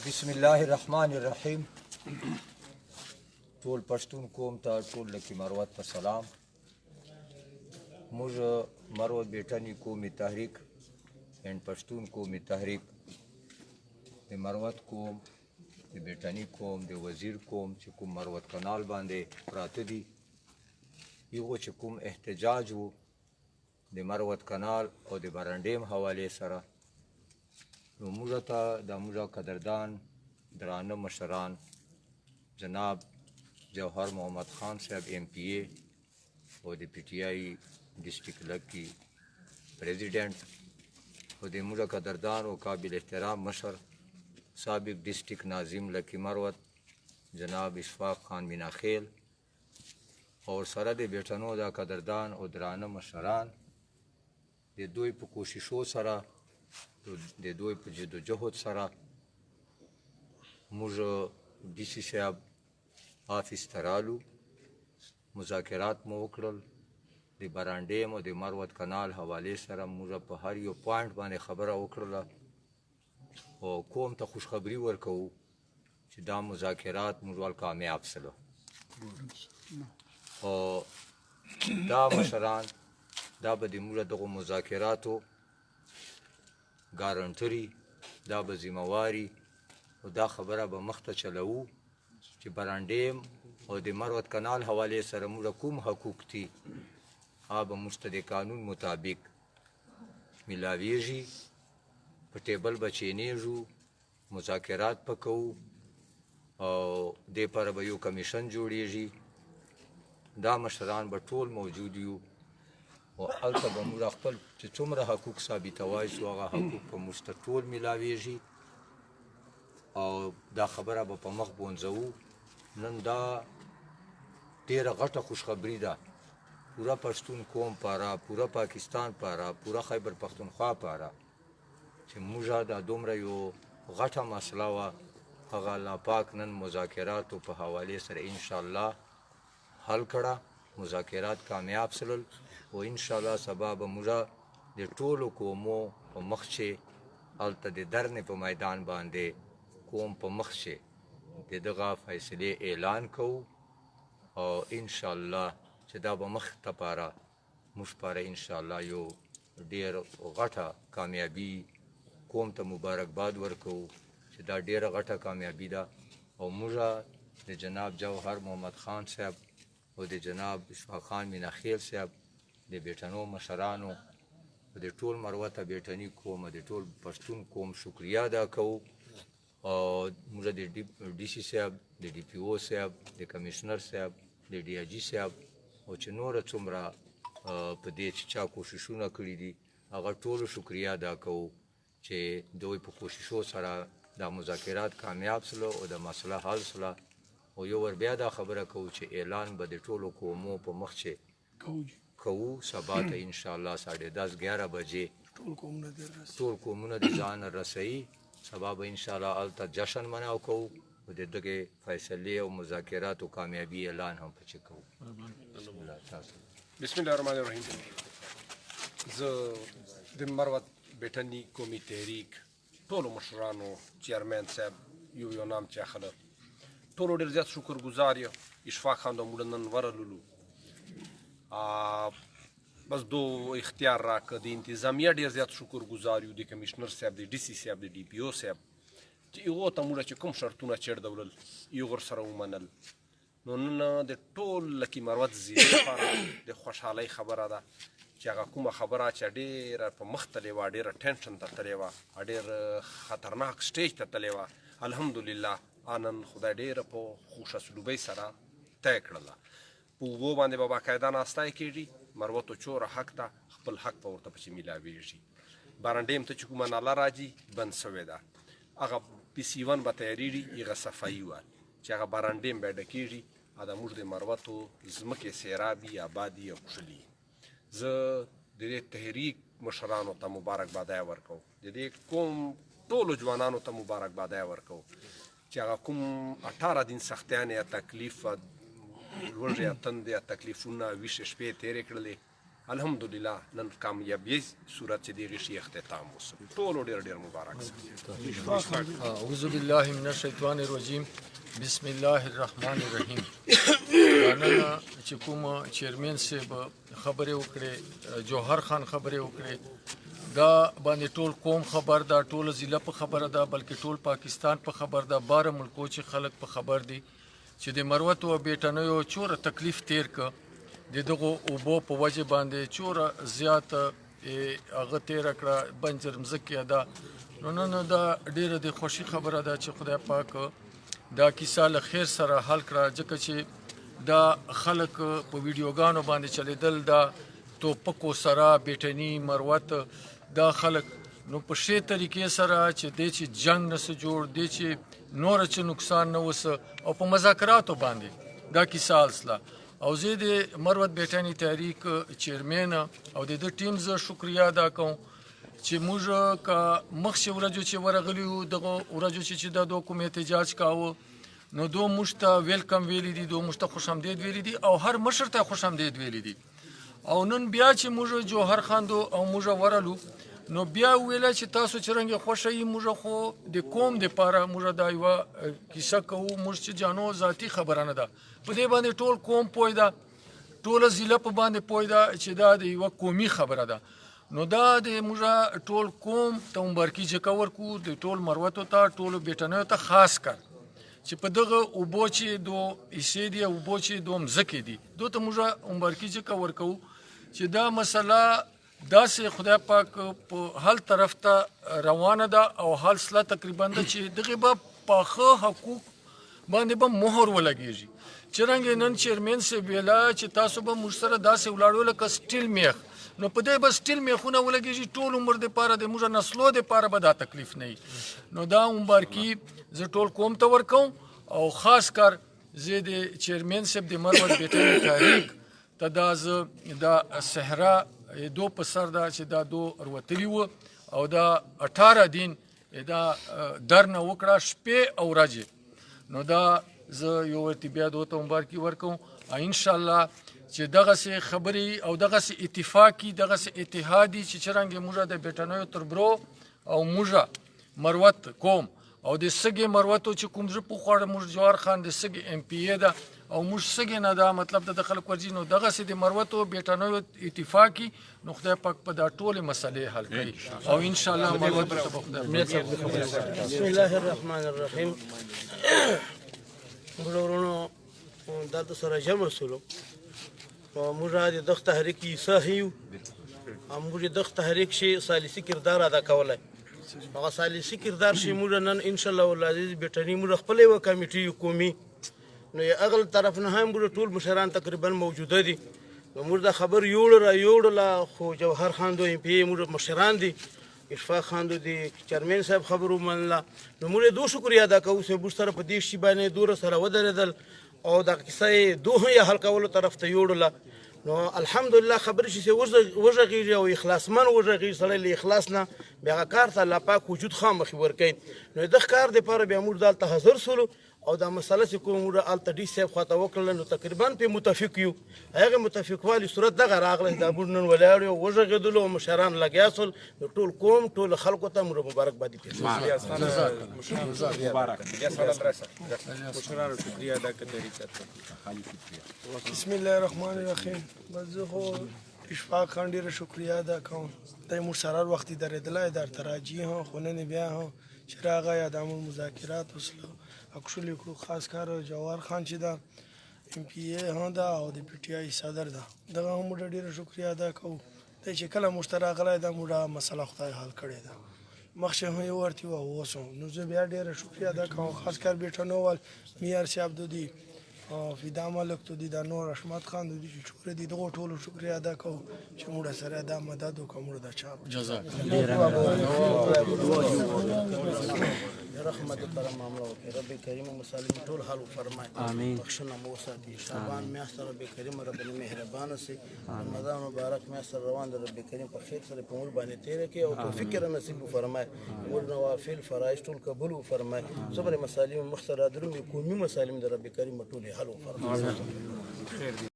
بسم الله الرحمن الرحیم. ټول پښتون قوم ته ټول لکي مروت ته سلام. موږ مروت بیٹانی قومی تحریک اینڈ پښتون قومی تحریک د مروت قوم د بیٹانی قوم د وزیر قوم چې کوم مروت کنال باندې پراته دي، یو چې کوم احتجاج وو د مروت کنال او د برنډیم حوالې سره، نو موږ ته د موږ قدردان درانه مشران جناب جوهر محمد خان صاحب MPA او د PTI ډسټریکټ لکی پریزیډنټ او د موږ قدردان او قابل احترام مشر سابق ډسټریکټ ناظم لکی مروت جناب اشفاق خان میناخیل او سره د بیٹنو د قدردان او درانه مشران د دوی په کوششو سره د دوی په جدوجهد سره موږ DC صاحب آفیس ته رالو، مذاکرات مو وکړل د برانډیم او د مروت کنال حوالې سره. موږ په هر یو پوینټ باندې خبره وکړله او قوم ته خوشخبري ورکوو چې دا مذاکرات موږ ول کامیاب سلو. او دا مشران دا به د موږ دغه مذاکراتو ګارنټري، دا به ذمواري او دا خبره به مخته چلوو چې برانډیم او د مروت کنال حوالې سره موږ کوم حقوق دي هغه به موږ ته د قانون مطابق ملاویږي، په ټیبل به کښېنېږو، مذاکرات به کوو او دې پاره به یو کمیشن جوړیږي. دا مشران به ټول موجود یو او هلته به موږ خپل چې څومره حقوق ثابتوای شو هغه حقوق به موږ ته ټول ملاویږي او دا خبره به په مخ بونځوو. نن دا ډېره غټه خوشخبري ده پوره پښتون قوم پاره، پوره پاکستان پاره، پوره خیبر پختونخوا پاره چې موږ دا دومره یو غټه مسله وه هغه الله پاک نن مذاکراتو په حوالې سره انشاءالله حل کړه، مذاکرات کامیاب سلل او انشاءالله سبا به موږ د ټولو قومو په مخ چې هلته د درنې په میدان باندې قوم په مخ چې د دغه فیصلې اعلان کوو او انشاءالله چې دا به مخ ته پاره موږ پاره انشاءالله یو ډېر غټه کامیابي قوم ته مبارکباد ورکوو چې دا ډېره غټه کامیابي ده. او موږ د جناب جوهر محمد خان صاحب او د جناب اشفاق خان میناخیل صاحب د بیٹنو مشرانو او د ټول مروته بیٹني قوم د ټول پښتون قوم شکریه ادا کوو. او موږ د DC صاحب، د DPO صاحب، د کمیشنر صاحب، د DIG صاحب او چې نوره څومره په دې چې چا کوششونه کړي دي هغه ټولو شکریه ادا کوو چې دوی په کوششو سره دا مذاکرات کامیاب سلو او د مسله حل سله. او یو ور بیا دا خبره کوو چې اعلان به د ټولو قومو په مخ چې کوو سبا ته انشاءالله 10:30-11 بجې ټول قومونه د ځان رسوي. سبا به انشاءالله هلته جشن مناو کوو او د دغې فیصلې او مذاکراتو کامیابي اعلان هم پکې کوو. بسم الله الرحمن الرحیم. زه د مروت بیٹني قومي تحریک ټولو مشرانو چیرمن صاحب یو نام چې اخله ټولو ډېر زیات شکر ګزار یم. اشفاق خان د موږ نن ورغللو بس دو اختیار راکړه. د انتظامیه ډېر زیات شکر ګزار یو، د کمیشنر صاحب، د DC صاحب، د DPO صاحب چې هغو ته موږ چې کوم شرطونه چړدولل هغو ورسره ومنل. نو نن د ټول لکي مروت ضلع لپاره د خوشحالۍ خبره ده چې هغه کومه خبره چې ډېره په مخ تلې وه، ډېره ټینشن ته تلې وه، ډېر خطرناک سټیج ته تلې وه، الحمدلله نن خدای ډېره په خوش اسلوبۍ سره طی کړله. په اوبو باندې به باقاعده ناستی کېږي، مروتو چوره حق ته خپل حق به ورته پسې میلاویږي. برنډیم ته چې کومه ناله راځي بند سوې ده، هغه PC1 به تیارېږي، هغه صفایي وه چې هغه برنډیم به ډکېږي. دا موږ د مروتو ځمکې سیرابي ابادي او کښلي. زه د دې تحریک مشرانو ته مبارکبادۍ ورکوم، د دې قوم ټولو ځوانانو ته مبارکبادۍ ورکوم چې هغه کوم 18 دن سختیانې یا تکلیف لوږې یا تندې یا تکلیفونه 20 شپې تېرې کړلې الحمدلله نن کامیابی صورت چې دغه شی اختتام وسو ټول ډیر ډیر مبارک سه اعوذ بالله من الشیطان الرجیم بسم الله الرحمن الرحیم نن چې کوم چیرمن صاحب خبرې وکړې جوهر خان خبرې وکړې دا باندې ټول قوم خبر دا ټول ضلع په خبره ده بلکې ټول پاکستان په خبر ده 12 ملکو چې خلک په خبر دي چې د مروت او بیٹنیو چوره تکلیف تیر ک دغه اوبو په وجه باندې چوره زیات هغه تیر کړه بنجر مزکه ده نو دا ډیره د خوشي خبره ده چې خدای پاک دا کیسه له خیر سره حل کړه ځکه چې دا خلک په ویډیوګانو باندې چلیدل دا توپکو سره بیٹنی مروت دا خلک نو په شی طریقې سره چې د چې جنگ نه جوړ دی چې نور چې نقصان نه وس او په مذاکراتو باندې دا کیسه اصله او زه د مروت بیٹنی تحریک چیرمن او د ټیم زه شکریا ادا کوم چې موږ کا مخشي ورجو چې ورغلیو دغه ورجو چې د کوم احتجاج کاوه نو دو مشته ویلکم ویلی دي دو مشته خوشامدید ویلی دي او هر مشر ته خوشامدید ویلی دي او نن بیا چې موږ جوهر خاندو او موږ ورالو نو بیا ویل چې تاسو چرنګ خوشی موږ خو د کوم د پاره موږ دا یو کیسه کوو موږ چې جانو ذاتی خبره نه ده په دې باندې ټول قوم پویدا ټول ضلع په باندې پویدا چې دا د یو قومي خبره ده نو دا د موږ ټول قوم ته مبارکي جکور کو د ټول مروتو ته ټول بیٹنیو ته خاص کر چې په دغه اوبو چې دو ایسې دي اوبو چې دوم زکې دي دوی ته موږ مبارکي جکور کو چې دا مسله داسې خدای پاک په هل طرف ته روانه ده او حل سله تقریبا ده چې دغه به پاخه حقوق باندې به مهر ولګیږي چرنګ نن چیرمن سے ویلا چې تاسو به موږ سره داسې ولاړو لکه سټیل میخ نو په دې به سټیل میخونه ولګیږي ټول عمر د پاره د موږ نسلو د پاره به دا تکلیف نه نو دا مبارکي زه ټول قوم ته ورکوم او خاص کر زه د چیرمن صاحب د مروت بیٹنی تحریک ته دا صحرا دو په سر دا چې دا دو وروتلی وو او دا 18 دین دا درنه وکړه شپې او ورځې نو دا زه یو ورته بیا دوته مبارکي ورکوم ان شاء الله چې دغه سي خبري او دغه سي اتفاقی دغه سي اتحادي چې چرنګ موږ د بیٹنیو تربرو او موږ مروت کوم او د سګي مروتو چې کوم ځ په خوړه موږ جوهر خان د سګي ام پی ای ده او موږ سګي نه دا مطلب د خلک ورجی نو دغه سي د مروتو بیٹنیو اتفاقی نو خدای پاک په دا ټول مسلې حل کړي او ان شاء الله مروت ته بسم الله الرحمن الرحیم ورونو دا سره جمع سولو موږ د دغه تحریک صحیح موږ د تحریک شي سالسي کردار ادا کولای هغه سالسي کردار شي موږ نن ان شاء الله العزیز بیٹنی موږ خپل یو کمیټي قومي نو اغل طرف نه هم موږ ټول مشران تقریبا موجوده دي نو موږ د خبر یوړ خو جوهر خان دوی پی موږ مشران دي اشفاق خان دي چیرمن صاحب خبرو منله نو موږ دوه شکریا ادا کوو چې موږ سره په دې شی باندې دور سره ودرېدل او دا کیسه دوه یا حل کولو طرف ته یوړله نو الحمدلله خبر شي وژغیږي او اخلاصمن وژغیږي سره له اخلاص نه بیا کار ته الله پاک وجود خامخ ورکړي نو د کار د پر بیا موږ دالته حاضر سولو او دا مسله چې کوم موږ الته ډي صاحب خاطه وکړل نو تقریبا په متفق یو هغه متفق والی صورت دغه راغله دا بورنن ولاړ او وژغیدل او مشران لګیاسل نو ټول قوم ټول خلکو ته موږ مبارک بادي پیښ مبارک شکریہ ادا کړی بسم الله الرحمن الرحیم مزه اشفاق خان ډیره شکریہ ادا کوم د مشرار وخت درېدلای در تراجی ها خونن بیا ها چراغ یادام مذاکرات وسلو اکشلی کړو خاص کار جوهر خان چې دا ام پی ای ها دا او د پی ټی آی صدر دا دغه هم ډیره شکریہ ادا کوم د چې کله مشترک غلای دا موږ مسله خدای حل کړی دا مخشه یو ورته ووسو نو زه بیا ډیره شکریہ ادا کوم خاص کار بیٹنوال میار صاحب دودی فدا ملک تو دي دا نور رحمت خان دي چې چور دي دغه ټولو شکریا ادا کوم چې موږ سره دا مدد وکړو موږ دا چا جزاک رحمت پر معاملہ وکړي رب کریم مسالم ټول حال فرمای امين بخښنه مو ساتي شعبان میاشت رب کریم رب مهربان سي رمضان مبارک میاشت روان د رب کریم په خیر سره په مور باندې تیر کې او توفیق نصیب فرمای مور نوافل فرایض ټول قبول فرمای صبر مسالم مختصر درو قومي مسالم د رب کریم ټول حل فرمای